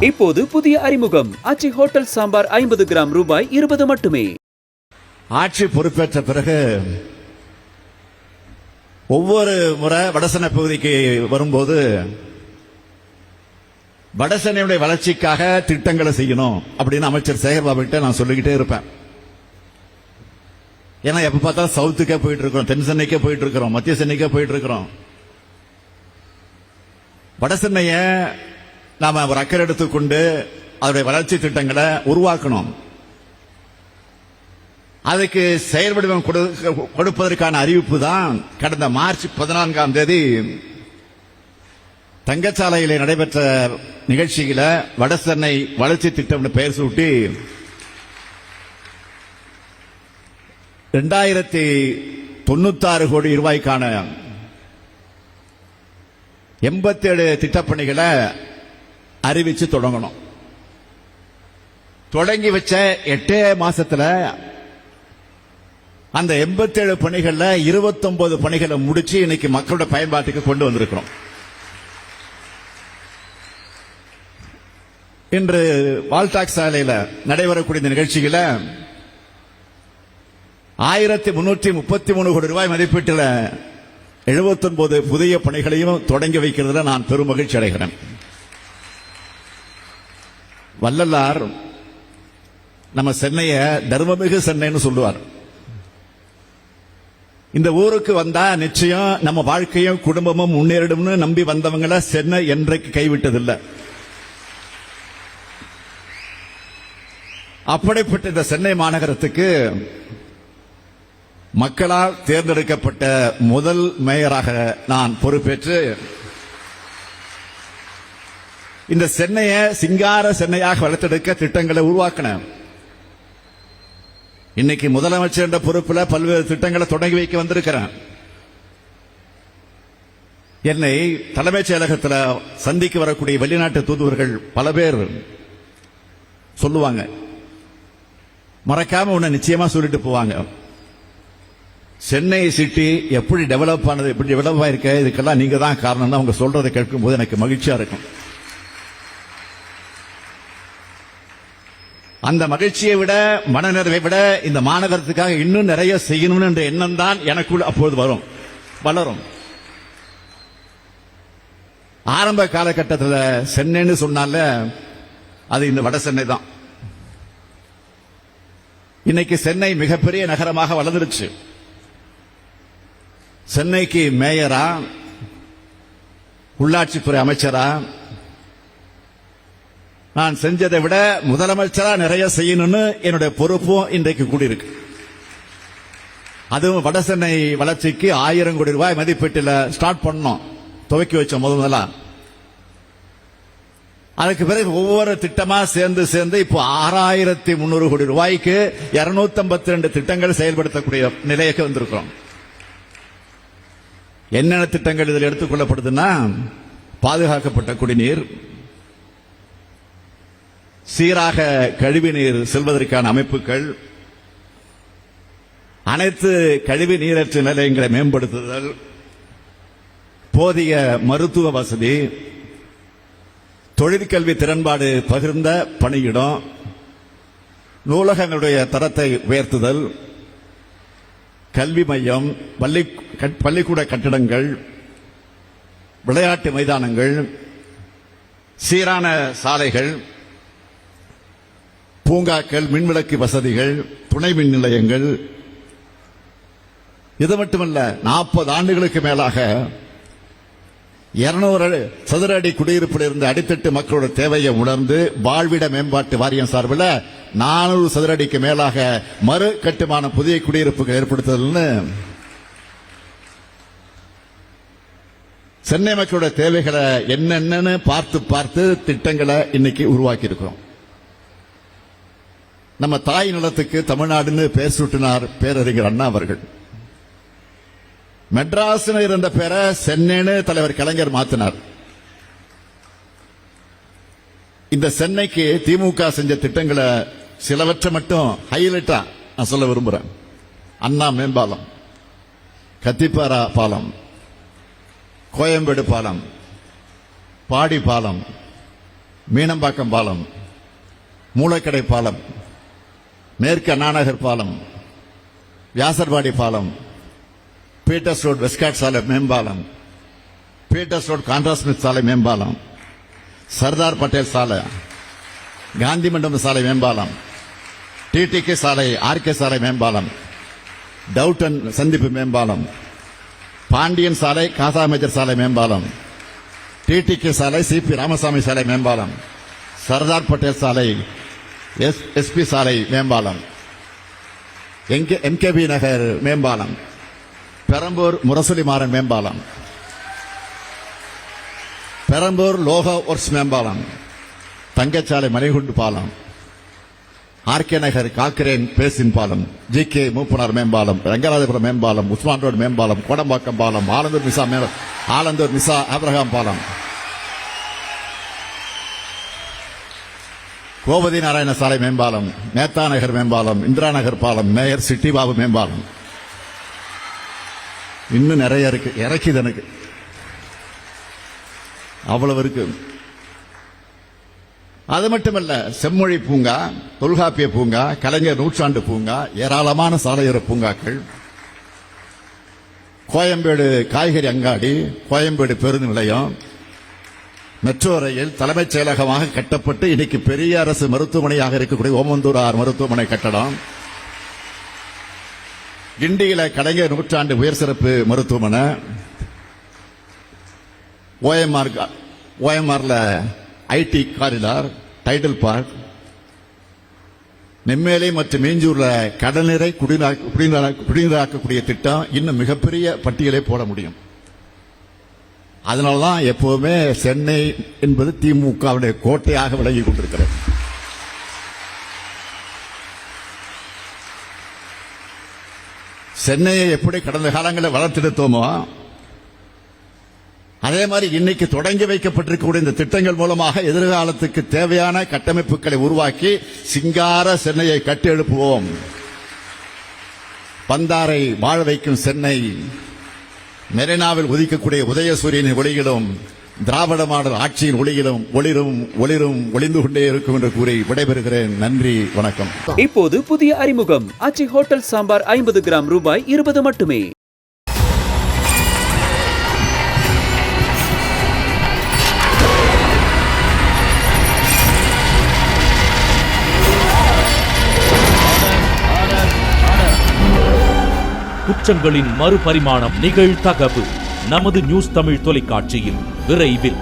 இப்போது புதிய அறிமுகம் ஆச்சி ஹோட்டல் சாம்பார் 50 கிராம் ரூபாய் 20 மட்டுமே. ஆட்சி பொறுப்பேற்ற பிறகு ஒவ்வொரு முறை வடசென்னை பகுதிக்கு வரும்போது வடசென்னையுடைய வளர்ச்சிக்காக திட்டங்களை செய்யணும் அப்படின்னு அமைச்சர் சேகர்பாபு கிட்ட நான் சொல்லிக்கிட்டே இருப்பேன். ஏன்னா எப்ப பார்த்தாலும் சவுத்துக்கே போயிட்டு இருக்கிறோம், தென் சென்னைக்கே போயிட்டு இருக்கிறோம், மத்திய சென்னைக்கே போயிட்டு இருக்கிறோம். வடசென்னைய நாம ஒரு அக்கறை எடுத்துக்கொண்டு அதனுடைய வளர்ச்சி திட்டங்களை உருவாக்கணும். அதுக்கு செயல் வடிவம் கொடுப்பதற்கான அறிவிப்பு தான் கடந்த மார்ச் 14ஆம் தேதி தங்கச்சாலையிலே நடைபெற்ற நிகழ்ச்சியில வடசென்னை வளர்ச்சி திட்டம் பெயர் சூட்டி 2096 கோடி ரூபாய்க்கான 87 திட்டப்பணிகளை அறிவிச்சு தொடங்கணும். தொடங்கி வச்ச 8 மாசத்துல அந்த 87 பணிகள்ல 29 பணிகளை முடிச்சு இன்னைக்கு மக்களோட பயன்பாட்டுக்கு கொண்டு வந்திருக்கிறோம். இன்று வால்டாக்ஸ் சாலையில நடைபெறக்கூடிய இந்த நிகழ்ச்சியில 1333 கோடி ரூபாய் மதிப்பீட்டில் 79 புதிய பணிகளையும் தொடங்கி வைக்கிறதுல நான் பெரும் மகிழ்ச்சி அடைகிறேன். வள்ளலார் நம்ம சென்னைய தர்மமிகு சென்னைன்னு சொல்லுவார். இந்த ஊருக்கு வந்தா நிச்சயம் நம்ம வாழ்க்கையும் குடும்பமும் முன்னேறிடும்னு நம்பி வந்தவங்களை சென்னை என்றைக்கு கைவிட்டதில்லை. அப்படிப்பட்ட இந்த சென்னை மாநகரத்துக்கு மக்களால் தேர்ந்தெடுக்கப்பட்ட முதல் மேயராக நான் பொறுப்பேற்று இந்த சென்னையை சிங்கார சென்னையாக வளர்த்தெடுக்க திட்டங்களை உருவாக்கினேன். இன்னைக்கு முதலமைச்சர் என்ற பொறுப்பில் பல்வேறு திட்டங்களை தொடங்கி வைக்க வந்திருக்கிறேன். என்னை தலைமைச் செயலகத்தில் சந்திக்க வரக்கூடிய வெளிநாட்டு தூதுவர்கள் பல பேர் சொல்லுவாங்க, மறக்காம உன்னை நிச்சயமா சொல்லிட்டு போவாங்க, சென்னை சிட்டி எப்படி டெவலப் ஆனது, எப்படி டெவலப் ஆயிருக்க, இதுக்கெல்லாம் நீங்க தான் காரணம். அவங்க சொல்றதை கேட்கும் போது எனக்கு மகிழ்ச்சியா இருக்கும். அந்த மகிழ்ச்சியை விட மனநிறைவை விட இந்த மாநகரத்துக்காக இன்னும் நிறைய செய்யணும் என்ற எண்ணம் தான் எனக்குள் அப்போது வளரும். ஆரம்ப காலகட்டத்தில் சென்னைன்னு சொன்னால அது இந்த வட சென்னை தான். இன்னைக்கு சென்னை மிகப்பெரிய நகரமாக வளர்ந்துருச்சு. சென்னைக்கு மேயரா, உள்ளாட்சித்துறை அமைச்சரா நான் செஞ்சதை விட முதலமைச்சரா நிறைய செய்யணும்னு என்னுடைய பொறுப்பும் இன்றைக்கு கூடியிருக்கு. அதுவும் வடசென்னை வளர்ச்சிக்கு 1000 கோடி ரூபாய் மதிப்பீட்டில் ஸ்டார்ட் பண்ணோம், துவக்கி வச்சோம் முதல்ல. அதுக்கு பிறகு ஒவ்வொரு திட்டமா சேர்ந்து இப்போ 6300 கோடி ரூபாய்க்கு 252 திட்டங்கள் செயல்படுத்தக்கூடிய நிலைக்கு வந்திருக்கிறோம். என்னென்ன திட்டங்கள் இதில் எடுத்துக் கொள்ளப்படுதுன்னா, பாதுகாக்கப்பட்ட குடிநீர், சீராக கழிவுநீர் செல்வதற்கான அமைப்புகள், அனைத்து கழிவு நீரற்ற நிலையங்களை மேம்படுத்துதல், போதிய மருத்துவ வசதி, தொழிற்கல்வி திறன்பாடு பகிர்ந்த பணியிடம், நூலகங்களுடைய தரத்தை உயர்த்துதல், கல்வி மையம், பள்ளிக்கூட கட்டிடங்கள், விளையாட்டு மைதானங்கள், சீரான சாலைகள், பூங்காக்கள், மின்விளக்கு வசதிகள், துணை மின் நிலையங்கள். இது மட்டுமல்ல, 40 ஆண்டுகளுக்கு மேலாக 200 சதுர அடி குடியிருப்பில் இருந்த அடித்தட்டு மக்களோட தேவையை உணர்ந்து வாழ்விட மேம்பாட்டு வாரியம் சார்பில் 400 சதுர அடிக்கு மேலாக மறு கட்டுமான புதிய குடியிருப்புகள் ஏற்படுத்துதல்னு சென்னை மக்களோட தேவைகளை என்னென்னு பார்த்து திட்டங்களை இன்னைக்கு உருவாக்கி இருக்கிறோம். நம்ம தாய் நிலத்துக்கு தமிழ்நாடுன்னு பேர் சூட்டினார் பேரறிஞர் அண்ணா அவர்கள். மெட்ராஸ் இருந்த பேரை சென்னைன்னு தலைவர் கலைஞர் மாத்தினார். இந்த சென்னைக்கு திமுக செஞ்ச திட்டங்களை சிலவற்றை மட்டும் ஹைலைட்டா நான் சொல்ல விரும்புறேன். அண்ணா மேம்பாலம், கத்திப்பாரா பாலம், கோயம்பேடு பாலம், பாடி பாலம், மீனம்பாக்கம் பாலம், மூலக்கடை பாலம், மேற்கு அண்ணாநகர் பாலம், வியாசர்பாடி பாலம், பீட்டர்ஸ் ரோட் வெஸ்ட்காட் சாலை மேம்பாலம், பீட்டர்ஸ் ரோட் கான்ட்ராஸ்மித் சாலை மேம்பாலம், சர்தார் பட்டேல் சாலை, காந்தி மண்டபம் சாலை மேம்பாலம், டிடிகே சாலை, ஆர்கே சாலை மேம்பாலம், டவுட்டன் சந்திப்பு மேம்பாலம், பாண்டியன் சாலை, காசா மேஜர் சாலை மேம்பாலம், டிடிகே சாலை, சிபி ராமசாமி சாலை மேம்பாலம், சர்தார் பட்டேல் சாலை, எஸ்பி சாலை மேம்பாலம், எம்கேபி நகர் மேம்பாலம், பெரம்பூர் முரசொலி மாறன் மேம்பாலம், பெரம்பூர் லோகா ஒர்க்ஸ் மேம்பாலம், தங்கச்சாலை மலைகுண்டு பாலம், ஆர்கே நகர் காக்கிரேன் பேசின் பாலம், ஜிகே மூப்பனார் மேம்பாலம், ரங்கராஜபுரம் மேம்பாலம், உஸ்மான் ரோடு மேம்பாலம், கோடம்பாக்கம் பாலம், ஆலந்தூர் மிசா ஆபிரகாம் பாலம், கோபதி நாராயண சாலை மேம்பாலம், மேத்தா நகர் மேம்பாலம், இந்திரா நகர் பாலம், மேயர் சிட்டி பாபு மேம்பாலம், இன்னும் நிறைய இருக்கு. இறக்கிது எனக்கு அவ்வளவு இருக்கு. அது மட்டுமல்ல, செம்மொழி பூங்கா, தொல்காப்பிய பூங்கா, கலைஞர் நூற்றாண்டு பூங்கா, ஏராளமான சாலையோர பூங்காக்கள், கோயம்பேடு காய்கறி அங்காடி, கோயம்பேடு பேருந்து நிலையம், மெட்ரோ ரயில் தலைமைச் செயலகமாக கட்டப்பட்டு இன்னைக்கு பெரிய அரசு மருத்துவமனையாக இருக்கக்கூடிய ஓமந்தூரார் மருத்துவமனை கட்டடம், கிண்டியில கலைஞர் நூற்றாண்டு உயர் சிறப்பு மருத்துவமனை, ஓஎம்ஆர்ல IT corridor, Tidel Park, Nemmeli மற்றும் மீஞ்சூர்ல கடல்நீரை குடிநீராக்கக்கூடிய திட்டம், இன்னும் மிகப்பெரிய பட்டியலை போட முடியும். அதனால்தான் எப்பவுமே சென்னை என்பது திமுகவுடைய கோட்டையாக விளங்கி கொண்டிருக்கிறது. சென்னையை எப்படி கடந்த காலங்களில் வளர்த்தெடுத்தோமோ அதே மாதிரி இன்னைக்கு தொடங்கி வைக்கப்பட்டிருக்கக்கூடிய இந்த திட்டங்கள் மூலமாக எதிர்காலத்துக்கு தேவையான கட்டமைப்புகளை உருவாக்கி சிங்கார சென்னையை கட்டி எழுப்புவோம். பந்தாரை வாழ வைக்கும் சென்னை, மெரினாவில் உதிக்கக்கூடிய உதயசூரியனின் ஒளியிலும் திராவிட மாடல் ஆட்சியின் ஒளியிலும் ஒளிந்து கொண்டே இருக்கும் என்று கூறி விடைபெறுகிறேன். நன்றி, வணக்கம். இப்போது புதிய அறிமுகம் ஆச்சி ஹோட்டல் சாம்பார் 50 கிராம் ரூபாய் 20 மட்டுமே. குற்றங்களின் மறுபரிமாணம் நிகழ்தகவு நமது நியூஸ் தமிழ் தொலைக்காட்சியில் விரைவில்.